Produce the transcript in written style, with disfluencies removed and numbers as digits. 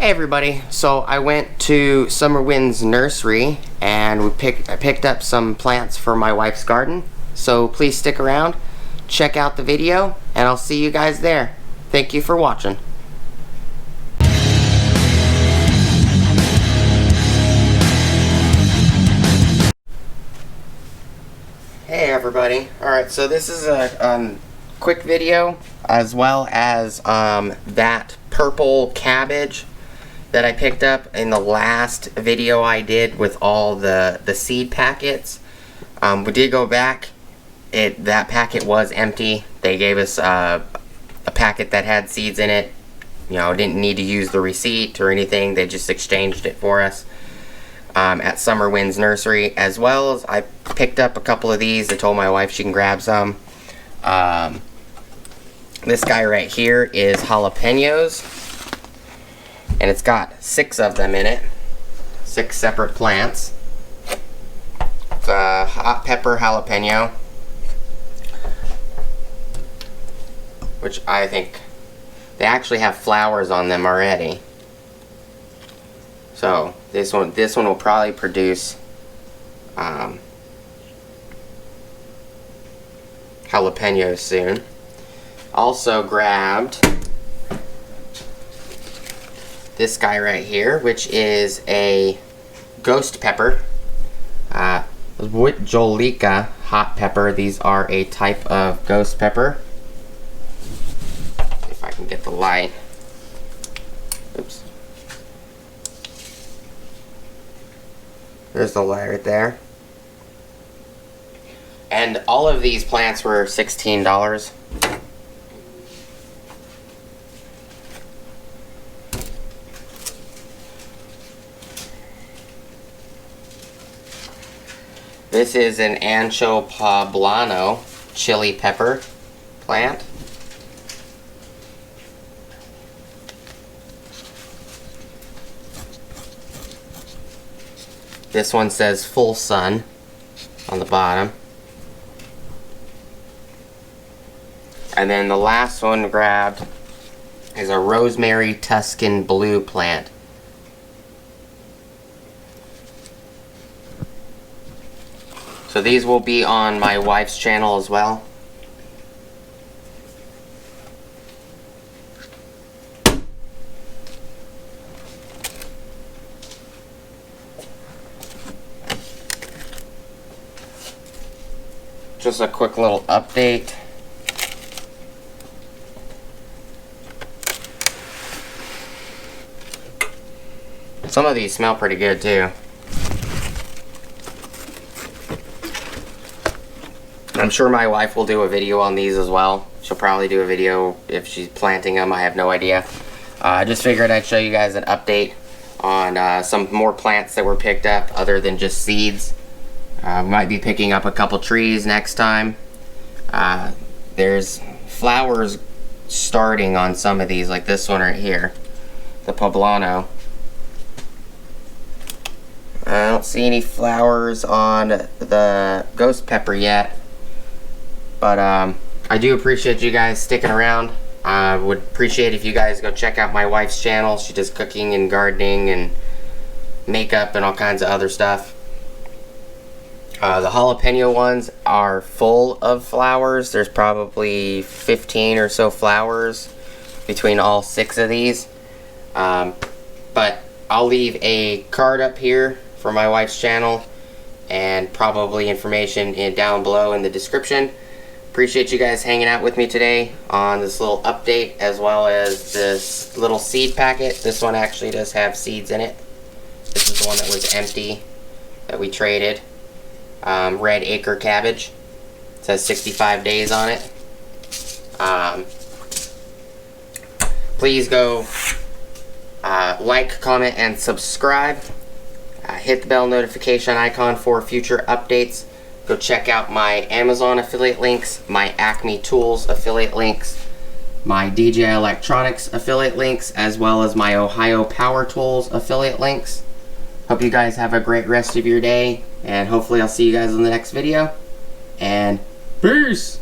Hey everybody, so I went to Summer Wind's nursery and I picked up some plants for my wife's garden. So please stick around, check out the video, and I'll see you guys there. Thank you for watching. Hey everybody, alright, so this is a quick video as well as that purple cabbage that I picked up in the last video I did with all the seed packets. We did go back. That packet was empty. They gave us a packet that had seeds in it. You know, didn't need to use the receipt or anything. They just exchanged it for us at Summer Wind's nursery. As well as I picked up a couple of these. I told my wife she can grab some. This guy right here is jalapenos. And it's got 6 of them in it. 6 separate plants. It's a hot pepper jalapeno, which I think they actually have flowers on them already. So this one will probably produce jalapenos soon. Also grabbed this guy right here, which is a ghost pepper. Jolica hot pepper. These are a type of ghost pepper. If I can get the light. Oops. There's the light right there. And all of these plants were $16. This is an Ancho Poblano chili pepper plant. This one says full sun on the bottom. And then the last one grabbed is a rosemary Tuscan blue plant. So these will be on my wife's channel as well. Just a quick little update. Some of these smell pretty good too. I'm sure my wife will do a video on these as well. She'll probably do a video if she's planting them. I have no idea. I just figured I'd show you guys an update on some more plants that were picked up other than just seeds. Might be picking up a couple trees next time. There's flowers starting on some of these, like this one right here, the Poblano. I don't see any flowers on the ghost pepper yet. But I do appreciate you guys sticking around. I would appreciate if you guys go check out my wife's channel. She does cooking and gardening and makeup and all kinds of other stuff. The jalapeno ones are full of flowers. There's probably 15 or so flowers between all 6 of these. But I'll leave a card up here for my wife's channel and probably information down below in the description. Appreciate you guys hanging out with me today on this little update as well as this little seed packet. This one actually does have seeds in it. This is the one that was empty that we traded. Red acre cabbage. It says 65 days on it. Please go like, comment, and subscribe. Hit the bell notification icon for future updates. Go check out my Amazon affiliate links, my Acme Tools affiliate links, my DJI Electronics affiliate links, as well as my Ohio Power Tools affiliate links. Hope you guys have a great rest of your day, and hopefully I'll see you guys in the next video. And peace!